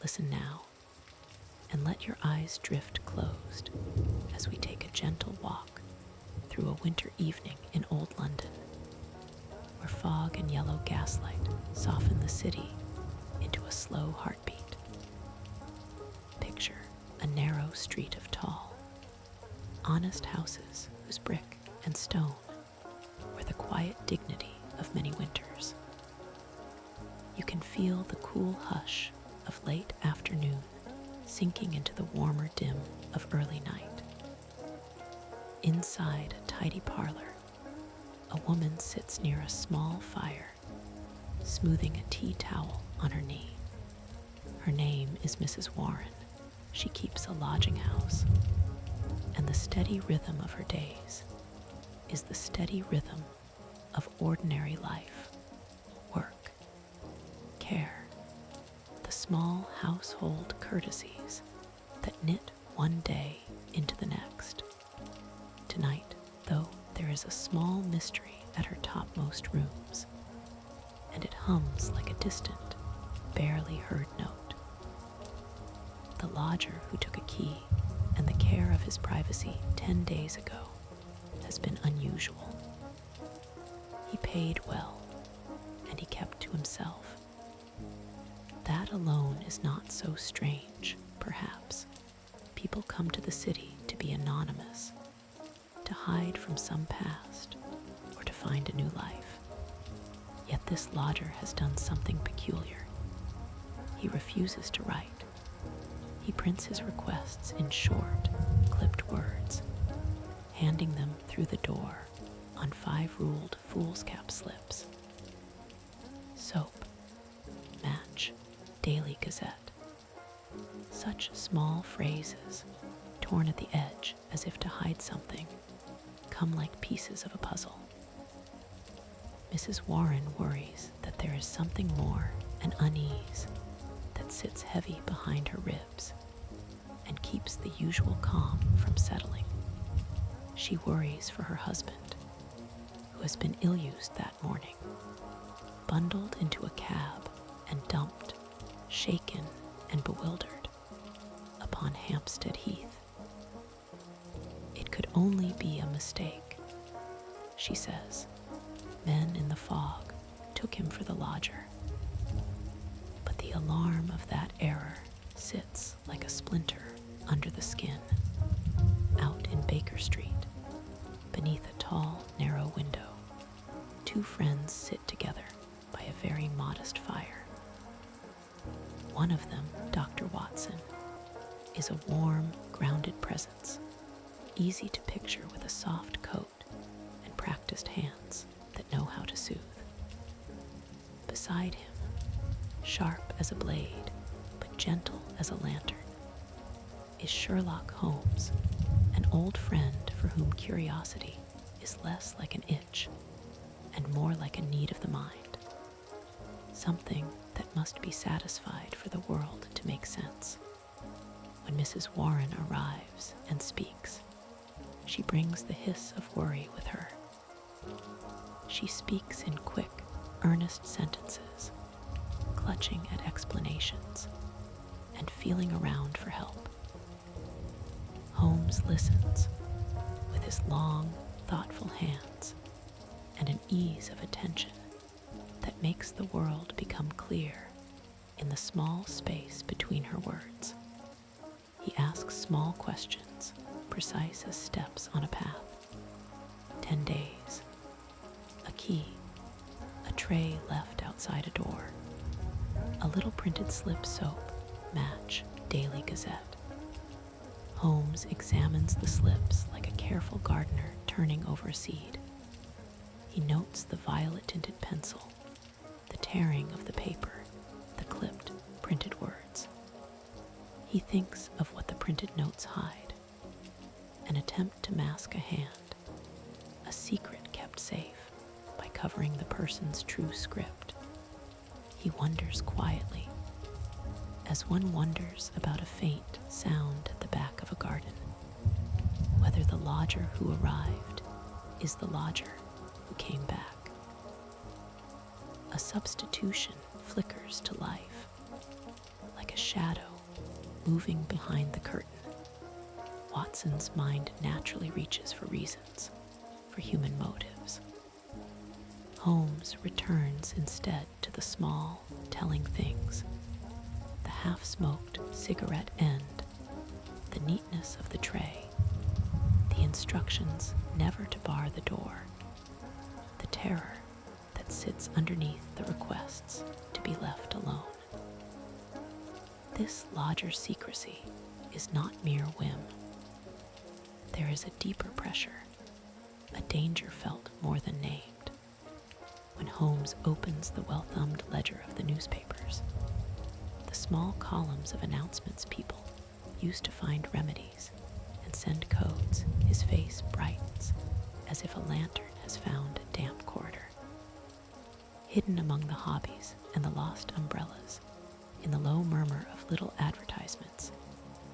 Listen now, and let your eyes drift closed as we take a gentle walk through a winter evening in old London, where fog and yellow gaslight soften the city into a slow heartbeat. Picture a narrow street of tall, honest houses whose brick and stone were the quiet dignity of many winters. You can feel the cool hush of late afternoon sinking into the warmer dim of early night. Inside a tidy parlor, a woman sits near a small fire, smoothing a tea towel on her knee. Her name is Mrs. Warren. She keeps a lodging house, and the steady rhythm of her days is the steady rhythm of ordinary life, work, care, the small household courtesies that knit one day into the next. Tonight, though, there is a small mystery at her topmost rooms, and it hums like a distant, barely heard note. The lodger who took a key and the care of his privacy 10 days ago has been unusual. He paid well, and he kept to himself. That alone is not so strange, perhaps. People come to the city to be anonymous, to hide from some past, or to find a new life. Yet this lodger has done something peculiar. He refuses to write. He prints his requests in short, clipped words, handing them through the door on 5 ruled foolscap slips. Soap, match, Daily Gazette. Such small phrases, torn at the edge as if to hide something, come like pieces of a puzzle. Mrs. Warren worries that there is something more, an unease that sits heavy behind her ribs and keeps the usual calm from settling. She worries for her husband, who has been ill-used that morning, bundled into a cab and dumped, shaken and bewildered, upon Hampstead Heath. It could only be a mistake, she says. Men in the fog took him for the lodger. But the alarm of that error sits like a splinter under the skin, out in Baker Street, beneath a tall, narrow window. 2 friends sit together by a very modest fire. One of them, Dr. Watson, is a warm, grounded presence, easy to picture with a soft coat and practiced hands that know how to soothe. Beside him, sharp as a blade, but gentle as a lantern, is Sherlock Holmes, an old friend for whom curiosity is less like an itch and more like a need of the mind, something that must be satisfied for the world to make sense. When Mrs. Warren arrives and speaks, she brings the hiss of worry with her. She speaks in quick, earnest sentences, clutching at explanations and feeling around for help. Holmes listens with his long, thoughtful hands and an ease of attention that makes the world become clear in the small space between her words. He asks small questions, precise as steps on a path. 10 days, a key, a tray left outside a door, a little printed slip soap, match, Daily Gazette. Holmes examines the slips like a careful gardener turning over a seed. He notes the violet-tinted pencil, the tearing of the paper, the clipped, printed words. He thinks of what the printed notes hide, an attempt to mask a hand, a secret kept safe by covering the person's true script. He wonders quietly, as one wonders about a faint sound at the back of a garden, whether the lodger who arrived is the lodger who came back. A substitution flickers to life, like a shadow moving behind the curtain. Watson's mind naturally reaches for reasons, for human motives. Holmes returns instead to the small, telling things: the half-smoked cigarette end, the neatness of the tray, the instructions never to bar the door, the terror that sits underneath the requests to be left alone. This lodger's secrecy is not mere whim. There is a deeper pressure, a danger felt more than named. When Holmes opens the well-thumbed ledger of the newspapers, the small columns of announcements people used to find remedies and send codes, his face brightens as if a lantern has found a damp corridor. Hidden among the hobbies and the lost umbrellas, in the low murmur of little advertisements,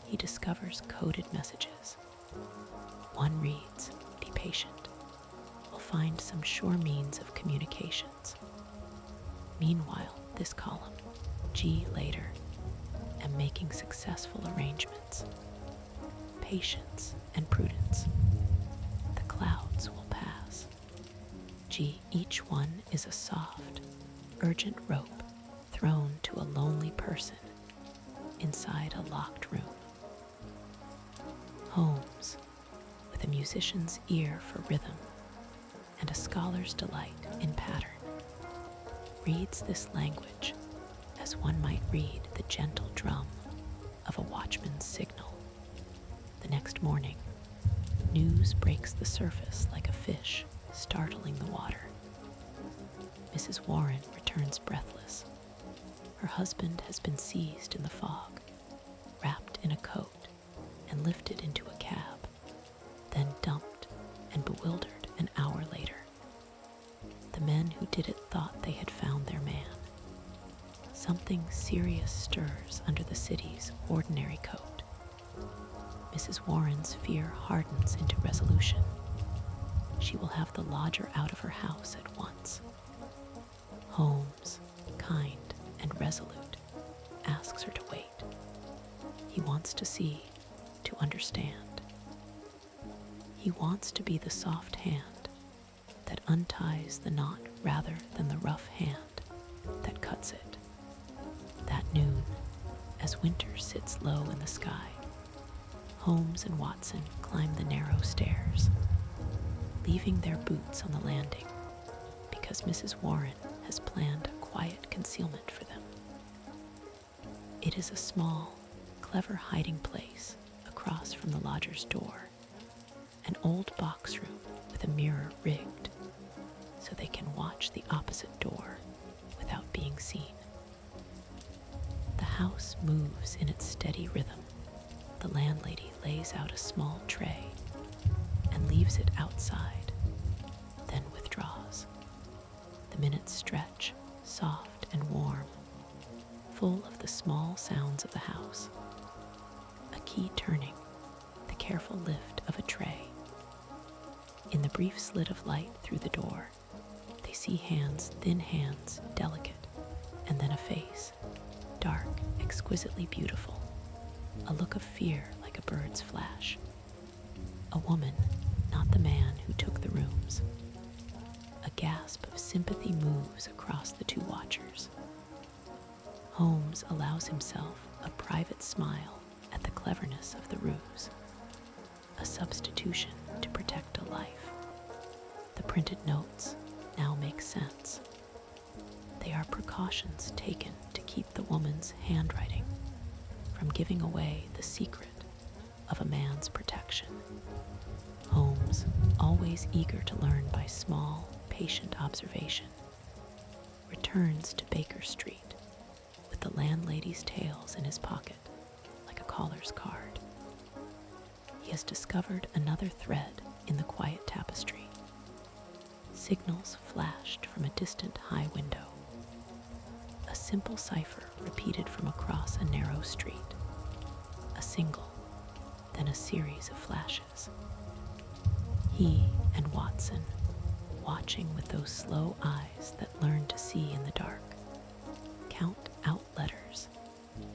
he discovers coded messages. One reads, "Be patient. We'll find some sure means of communications." Meanwhile, this column, G later, am making successful arrangements. Patience and prudence. The clouds will pass. G, each one is a soft, urgent rope thrown to a lonely person inside a locked room. Holmes, with a musician's ear for rhythm and a scholar's delight in pattern, reads this language as one might read the gentle drum of a watchman's signal. The next morning, news breaks the surface like a fish startling the water. Mrs. Warren returns breathless. Her husband has been seized in the fog, wrapped in a coat, and lifted into a cab, then dumped and bewildered an hour later. The men who did it thought they had found their man. Something serious stirs under the city's ordinary coat. Mrs. Warren's fear hardens into resolution. She will have the lodger out of her house at once. Holmes, kind and resolute, asks her to wait. He wants to see, to understand. He wants to be the soft hand that unties the knot rather than the rough hand that cuts it. That noon, as winter sits low in the sky, Holmes and Watson climb the narrow stairs, leaving their boots on the landing because Mrs. Warren has planned a quiet concealment for them. It is a small, clever hiding place across from the lodger's door, an old box room with a mirror rigged so they can watch the opposite door without being seen. The house moves in its steady rhythm. The landlady lays out a small tray and leaves it outside, then withdraws. The minutes stretch, soft and warm, full of the small sounds of the house. A key turning, the careful lift of a tray. In the brief slit of light through the door, they see hands, thin hands, delicate, and then a face, dark, exquisitely beautiful, a look of fear like a bird's flash. A woman, not the man who took the rooms. A gasp of sympathy moves across the two watchers. Holmes allows himself a private smile at the cleverness of the ruse, a substitution to protect a life. The printed notes now make sense. They are precautions taken to keep the woman's handwriting from giving away the secret of a man's protection. Holmes, always eager to learn by small, patient observation, returns to Baker Street with the landlady's tales in his pocket like a caller's card. He has discovered another thread in the quiet tapestry. Signals flashed from a distant high window. A simple cipher repeated from across a narrow street. A single, then a series of flashes. He and Watson, watching with those slow eyes that learn to see in the dark, count out letters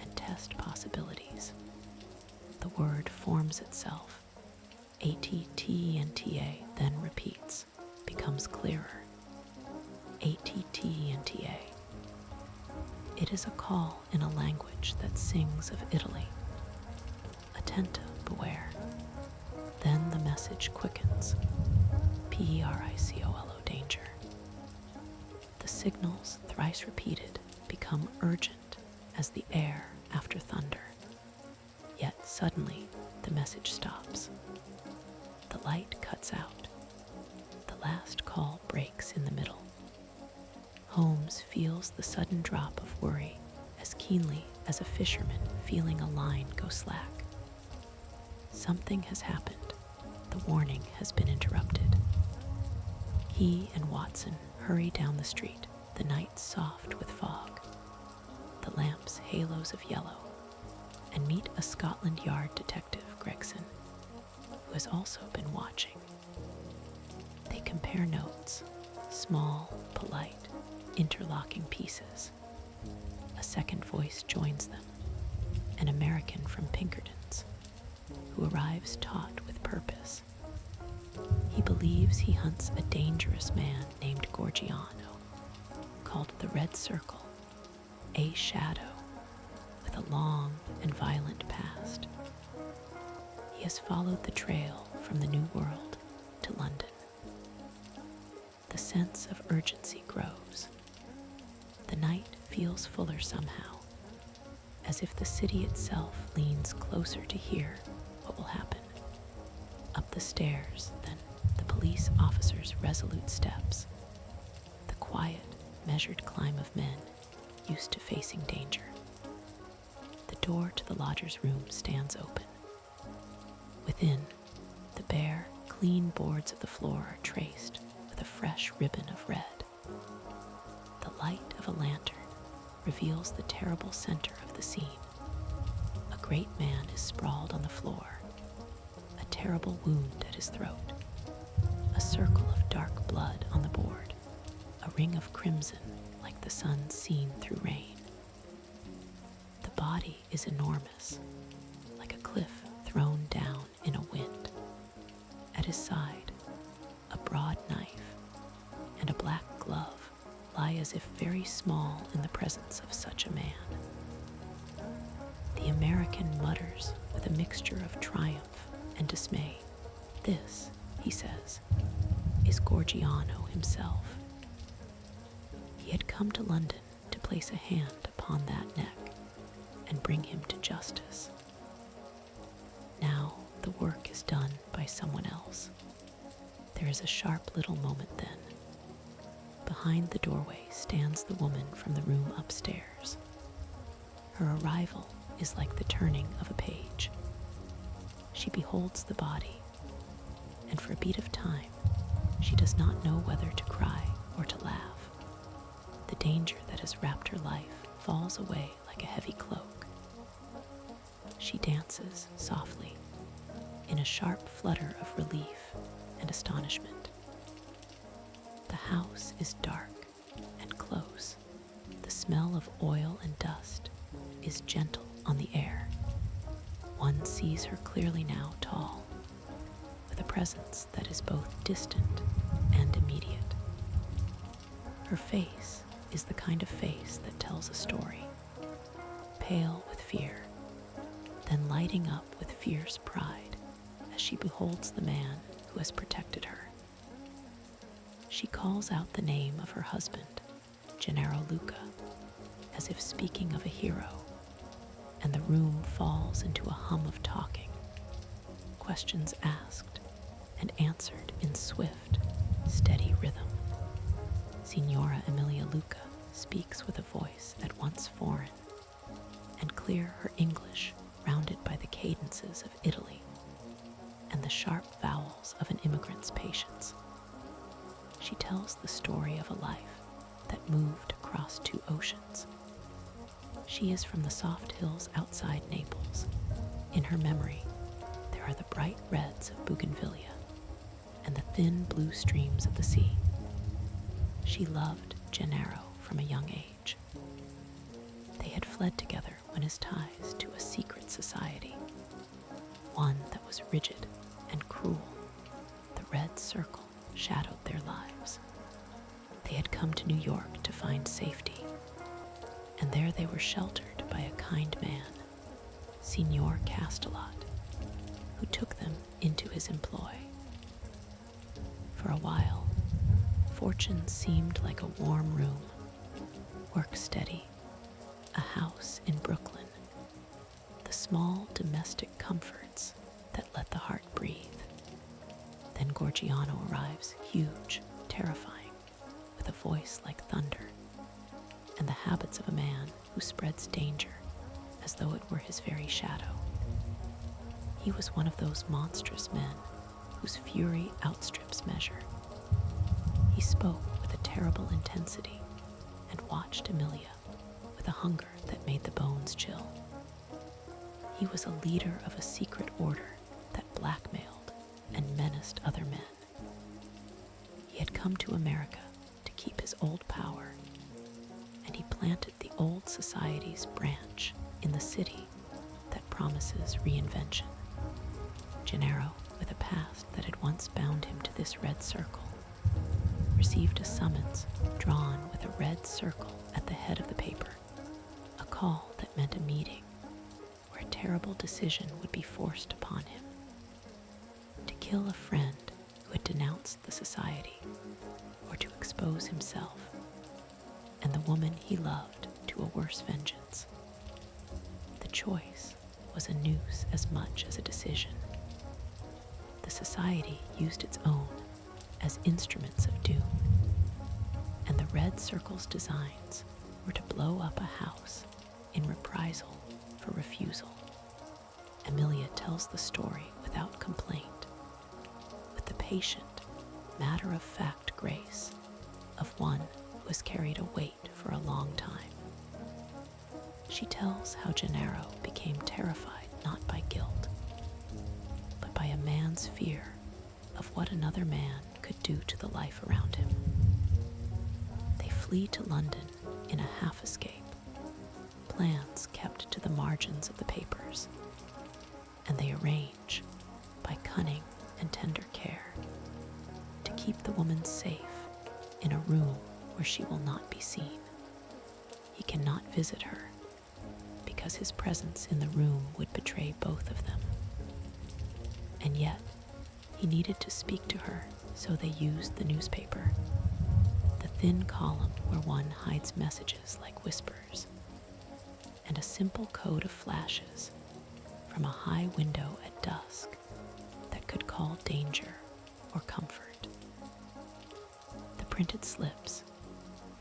and test possibilities. The word forms itself. ATTNTA then repeats, becomes clearer. ATTNTA. It is a call in a language that sings of Italy. Attenta, beware. Then the message quickens. PERICOLO, danger. The signals, thrice repeated, become urgent as the air after thunder. Yet suddenly the message stops. The light cuts out. The last call breaks in the middle. Holmes feels the sudden drop of worry as keenly as a fisherman feeling a line go slack. Something has happened. The warning has been interrupted. He and Watson hurry down the street, the night soft with fog, the lamps halos of yellow, and meet a Scotland Yard detective, Gregson, who has also been watching. They compare notes, small, polite, interlocking pieces. A second voice joins them, an American from Pinkerton's, who arrives taut with purpose. He believes he hunts a dangerous man named Gorgiano, called the Red Circle, a shadow with a long and violent past. He has followed the trail from the New World to London. The sense of urgency grows. The night feels fuller somehow, as if the city itself leans closer to hear what will happen. Up the stairs, then, the police officer's resolute steps, the quiet, measured climb of men used to facing danger. The door to the lodger's room stands open. Within, the bare, clean boards of the floor are traced with a fresh ribbon of red. The light of a lantern reveals the terrible center of the scene. A great man is sprawled on the floor, a terrible wound at his throat, a circle of dark blood on the board, a ring of crimson like the sun seen through rain. The body is enormous, like a cliff thrown down in a wind. At his side, a broad knife and a black glove lie as if very small in the presence of such a man. The American mutters with a mixture of triumph and dismay. This, he says, is Gorgiano himself. He had come to London to place a hand upon that neck and bring him to justice. Now the work is done by someone else. There is a sharp little moment then. Behind the doorway stands the woman from the room upstairs. Her arrival is like the turning of a page. She beholds the body, and for a beat of time, she does not know whether to cry or to laugh. The danger that has wrapped her life falls away like a heavy cloak. She dances softly, in a sharp flutter of relief and astonishment. The house is dark and close. The smell of oil and dust is gentle on the air. One sees her clearly now tall, with a presence that is both distant and immediate. Her face is the kind of face that tells a story, pale with fear, then lighting up with fierce pride as she beholds the man who has protected her. She calls out the name of her husband, Gennaro Luca, as if speaking of a hero, and the room falls into a hum of talking, questions asked and answered in swift, steady rhythm. Signora Emilia Luca speaks with a voice at once foreign and clear, her English rounded by the cadences of Italy and the sharp vowels of an immigrant's patience. She tells the story of a life that moved across 2 oceans. She is from the soft hills outside Naples. In her memory, there are the bright reds of Bougainvillea and the thin blue streams of the sea. She loved Gennaro from a young age. They had fled together when his ties to a secret society, one that was rigid and cruel. The Red Circle shadowed their lives. They had come to New York to find safety, and there they were sheltered by a kind man, Signor Castellot, who took them into his employ. For a while, fortune seemed like a warm room, work steady, a house in Brooklyn, the small domestic comforts that let the heart breathe. Then Gorgiano arrives, huge, terrifying, with a voice like thunder, and the habits of a man who spreads danger as though it were his very shadow. He was one of those monstrous men whose fury outstrips measure. He spoke with a terrible intensity and watched Emilia with a hunger that made the bones chill. He was a leader of a secret order that blackmailed and menaced other men. He had come to America to keep his old power, and he planted the old society's branch in the city that promises reinvention. Gennaro, with a past that had once bound him to this red circle, received a summons drawn with a red circle at the head of the paper, a call that meant a meeting where a terrible decision would be forced upon him: to kill a friend who had denounced the society, or to expose himself and the woman he loved to a worse vengeance. The choice was a noose as much as a decision. The society used its own as instruments of doom, and the Red Circle's designs were to blow up a house in reprisal for refusal. Emilia tells the story without complaint, with the patient, matter-of-fact grace of one who has carried a weight for a long time. She tells how Gennaro became terrified not by guilt, but by a man's fear of what another man could do to the life around him. They flee to London in a half-escape, plans kept to the margins of the papers, and they arrange, by cunning and tender care, to keep the woman safe in a room where she will not be seen. He cannot visit her, because his presence in the room would betray both of them. And yet, he needed to speak to her, so they used the newspaper, the thin column where one hides messages like whispers, and a simple code of flashes from a high window at dusk that could call danger or comfort. The printed slips,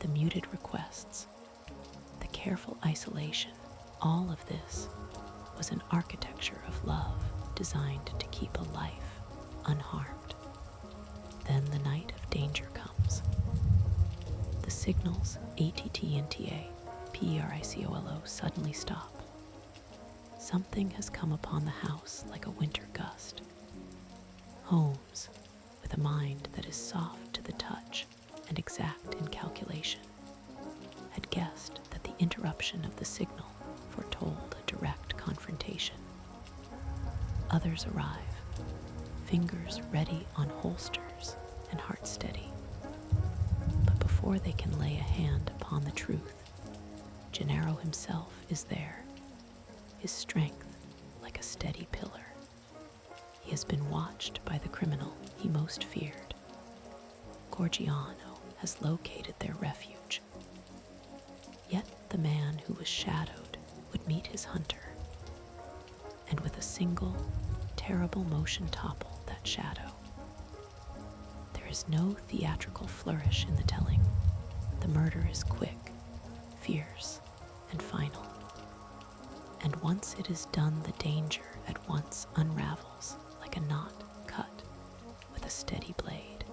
the muted requests, the careful isolation, all of this was an architecture of love designed to keep a life unharmed. Then the night of danger comes. The signals ATT&TA, PERICOLO suddenly stop. Something has come upon the house like a winter gust. Holmes, with a mind that is soft to the touch and exact in calculation, had guessed that the interruption of the signal foretold a direct confrontation. Others arrive, fingers ready on holsters and heart steady. But before they can lay a hand upon the truth, Gennaro himself is there, his strength like a steady pillar. He has been watched by the criminal he most feared. Gorgiano has located their refuge. Yet the man who was shadowed would meet his hunter, and with a single, terrible motion topple that shadow. There is no theatrical flourish in the telling. The murder is quick, fierce, and final. And once it is done, the danger at once unravels like a knot cut with a steady blade,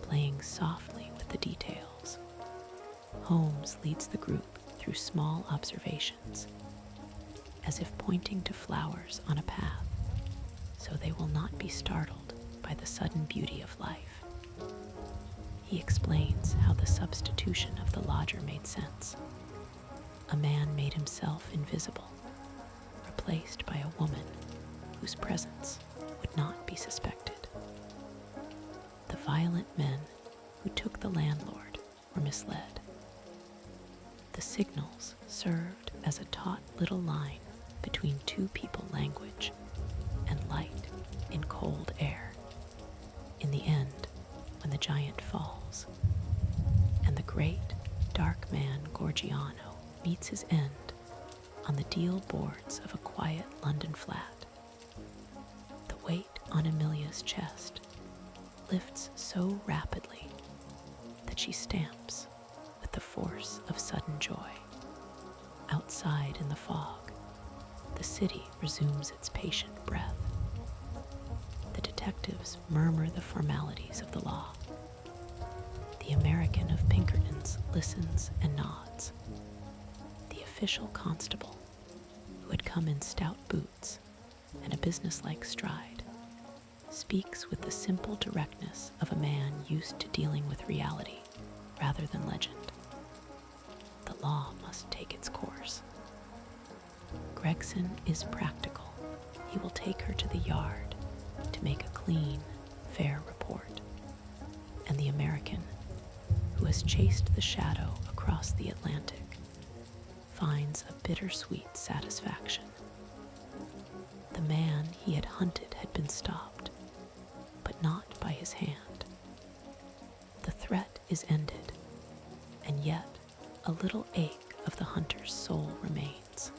playing softly with the details. Holmes leads the group through small observations, as if pointing to flowers on a path, so they will not be startled by the sudden beauty of life. He explains how the substitution of the lodger made sense. a man made himself invisible, replaced by a woman whose presence would not be suspected. The violent men who took the landlord were misled. The signals served as a taut little line between two people language and light in cold air. In the end, when the giant falls, and the great, dark man Gorgiano meets his end on the deal boards of a quiet London flat, the weight on Amelia's chest lifts so rapidly that she stamps with the force of sudden joy. Outside in the fog, the city resumes its patient breath. The detectives murmur the formalities of the law. The American of Pinkerton's listens and nods. The official constable, who had come in stout boots and a businesslike stride, speaks with the simple directness of a man used to dealing with reality rather than legend. The law must take its course. Gregson is practical. He will take her to the yard to make a clean, fair report. And the American, who has chased the shadow across the Atlantic, finds a bittersweet satisfaction. The man he had hunted had been stopped, but not by his hand. The threat is ended, and yet a little ache of the hunter's soul remains.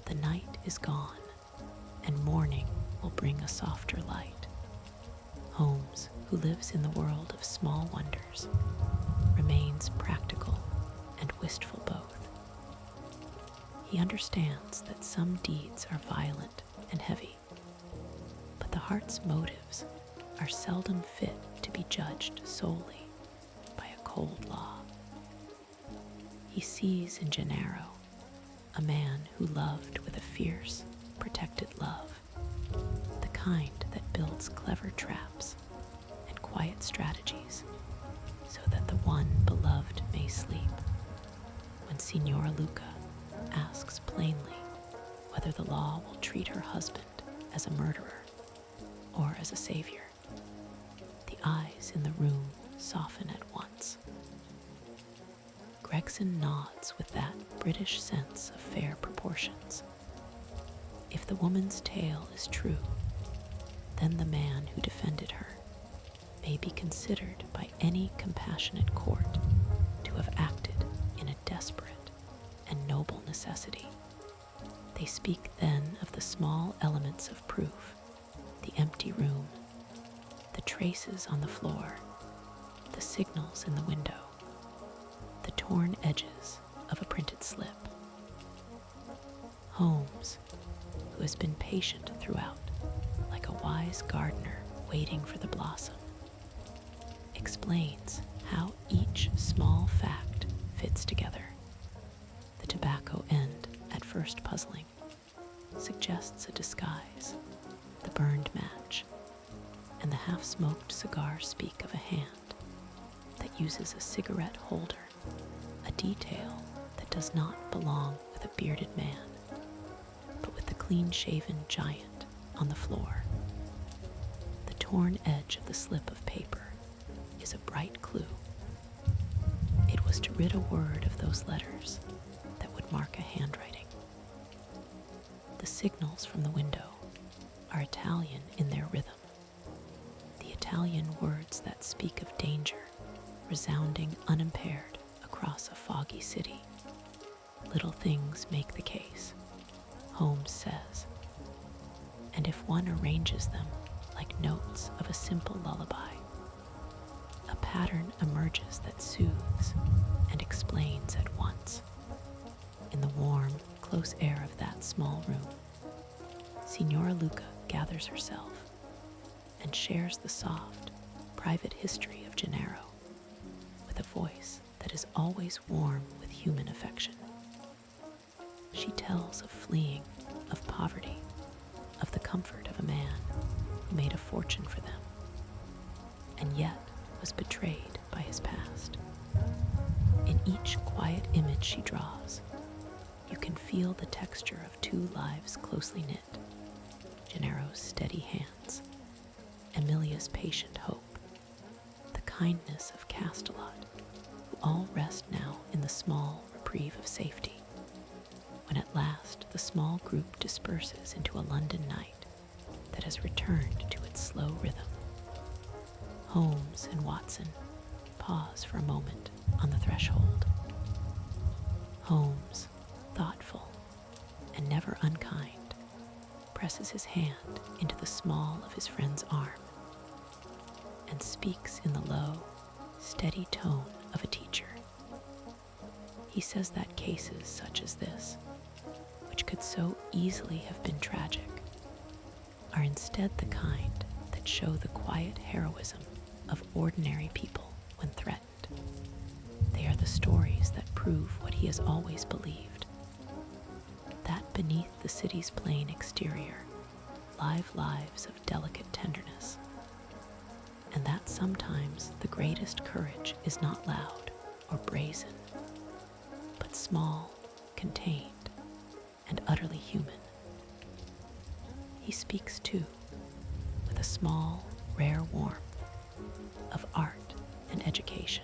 The night is gone, and morning will bring a softer light. Holmes, who lives in the world of small wonders, remains practical and wistful both. He understands that some deeds are violent and heavy, but the heart's motives are seldom fit to be judged solely by a cold law. He sees in Gennaro a man who loved with a fierce, protected love, the kind that builds clever traps and quiet strategies so that the one beloved may sleep. When Signora Luca asks plainly whether the law will treat her husband as a murderer or as a savior, the eyes in the room soften at once. Gregson nods with that British sense of fair proportions. If the woman's tale is true, then the man who defended her may be considered by any compassionate court to have acted in a desperate and noble necessity. They speak then of the small elements of proof, the empty room, the traces on the floor, the signals in the window, the torn edges of a printed slip. Holmes, who has been patient throughout, like a wise gardener waiting for the blossom, explains how each small fact fits together. The tobacco end, at first puzzling, suggests a disguise. The burned match and the half-smoked cigar speak of a hand that uses a cigarette holder, a detail that does not belong with a bearded man, but with the clean-shaven giant on the floor. The torn edge of the slip of paper is a bright clue. It was to rid a word of those letters that would mark a handwriting. The signals from the window are Italian in their rhythm, the Italian words that speak of danger resounding unimpaired across a foggy city. Little things make the case, Holmes says, and if one arranges them like notes of a simple lullaby, a pattern emerges that soothes and explains at once. In the warm, close air of that small room, Signora Luca gathers herself and shares the soft, private history of Gennaro with a voice that is always warm with human affection. She tells of fleeing, of poverty, of the comfort of a man who made a fortune for them, and yet was betrayed by his past. In each quiet quiet image she draws, you can feel the texture of two lives closely knit: Gennaro's steady hands, Emilia's patient hope, the kindness of Castelot, who all rest now in the small reprieve of safety. When at last the small group disperses into a London night that has returned to its slow rhythm, Holmes and Watson pause for a moment on the threshold. Holmes, thoughtful and never unkind, presses his hand into the small of his friend's arm and speaks in the low, steady tone of a teacher. He says that cases such as this, which could so easily have been tragic, are instead the kind that show the quiet heroism of ordinary people when threatened. They are the stories that prove what he has always believed, that beneath the city's plain exterior live lives of delicate tenderness, and that sometimes the greatest courage is not loud or brazen, but small, contained, and utterly human. He speaks, too, with a small, rare warmth of art and education.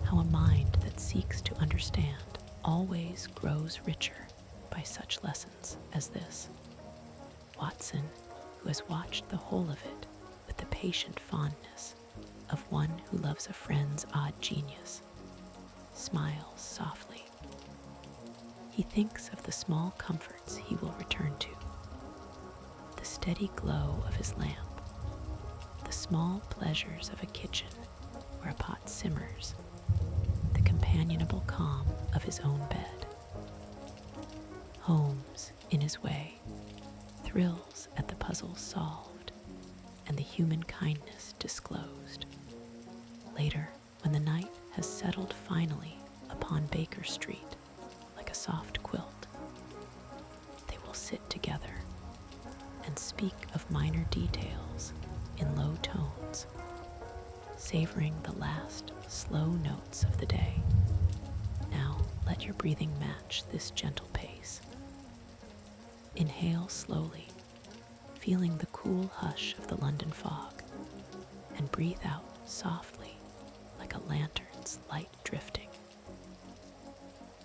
How a mind that seeks to understand always grows richer by such lessons as this. Watson, who has watched the whole of it with the patient fondness of one who loves a friend's odd genius, smiles softly. He thinks of the small comforts he will return to: the steady glow of his lamp, the small pleasures of a kitchen where a pot simmers, the companionable calm of his own bed. Holmes, in his way, thrills at the puzzles solved and the human kindness disclosed. Later, when the night has settled finally upon Baker Street like a soft quilt, they will sit together and speak of minor details in low tones, savoring the last slow notes of the day. Now let your breathing match this gentle pace. Inhale slowly, feeling the cool hush of the London fog, and breathe out softly like a lantern's light drifting.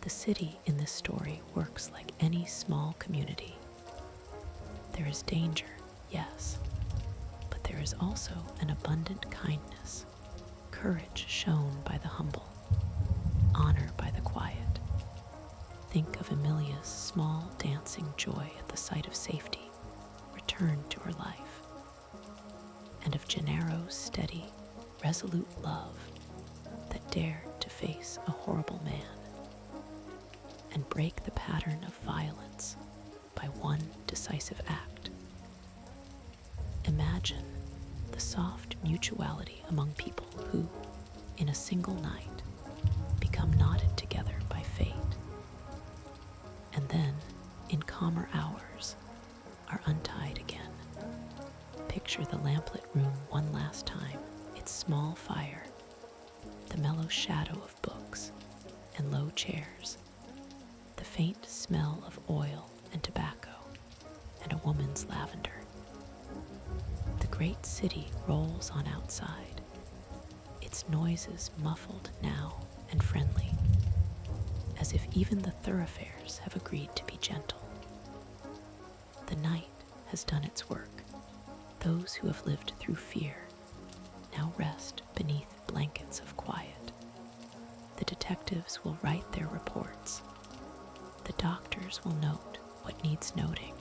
The city in this story works like any small community. There is danger, yes, but there is also an abundant kindness, courage shown by the humble, honor by the quiet. Think of Emilia's small dancing joy at the sight of safety returned to her life, and of Gennaro's steady, resolute love that dared to face a horrible man and break the pattern of violence by one decisive act. Imagine the soft mutuality among people who, in a single night, become knotted together by fate, and then, in calmer hours, are untied again. Picture the lamplit room one last time, its small fire, the mellow shadow of books and low chairs, the faint smell of oil and tobacco, and a woman's lavender. The great city rolls on outside, its noises muffled now and friendly, as if even the thoroughfares have agreed to be gentle. The night has done its work. Those who have lived through fear now rest beneath blankets of quiet. The detectives will write their reports. The doctors will note what needs noting.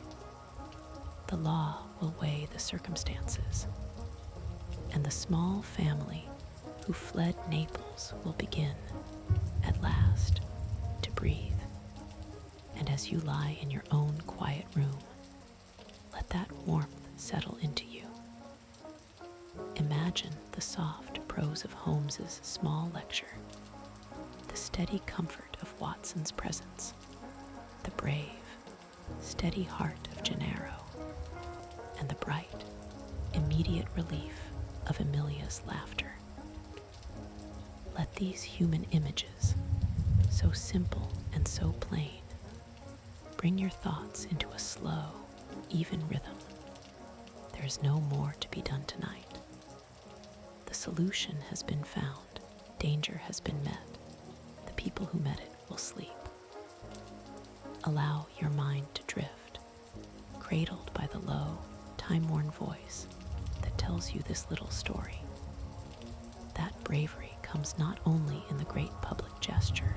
The law will weigh the circumstances. And the small family who fled Naples will begin, at last, to breathe. And as you lie in your own quiet room, let that warmth settle into you. Imagine the soft prose of Holmes's small lecture, the steady comfort of Watson's presence, the brave, steady heart of Gennaro, and the bright, immediate relief of Emilia's laughter. Let these human images so simple and so plain. Bring your thoughts into a slow, even rhythm. There is no more to be done tonight. The solution has been found. Danger has been met. The people who met it will sleep. Allow your mind to drift, cradled by the low, time-worn voice that tells you this little story. That bravery comes not only in the great public gesture,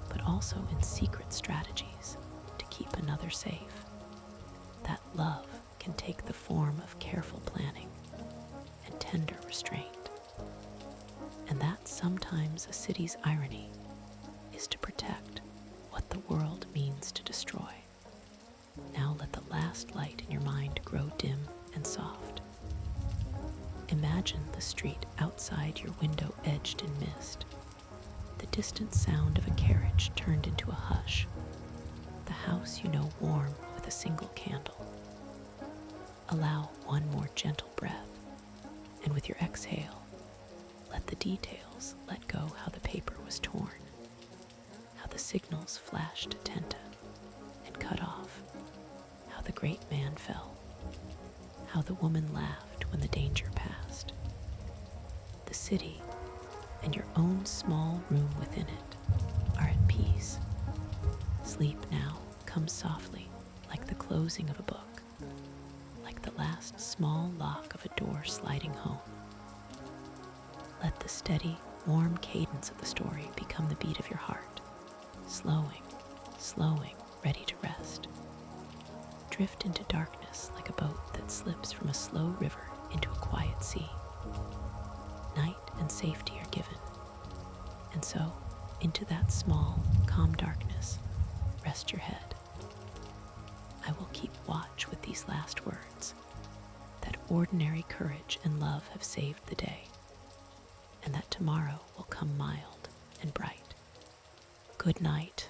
but also in secret strategies to keep another safe. That love can take the form of careful planning and tender restraint. And that sometimes a city's irony is to protect what the world means to destroy. Now let the last light in your mind grow dim and soft. Imagine the street outside your window edged in mist, the distant sound of a carriage turned into a hush, the house you know warm with a single candle. Allow one more gentle breath, and with your exhale, let the details let go how the paper was torn, how the signals flashed tenta and cut off, how the great man fell, how the woman laughed when the danger passed. The city and your own small room within it are at peace. Sleep now comes softly like the closing of a book, like the last small lock of a door sliding home. Let the steady, warm cadence of the story become the beat of your heart, slowing, ready to rest. Drift into darkness like a boat that slips from a slow river into a quiet sea. Night and safety are given, and so, into that small, calm darkness, rest your head. I will keep watch with these last words, that ordinary courage and love have saved the day, and that tomorrow will come mild and bright. Good night.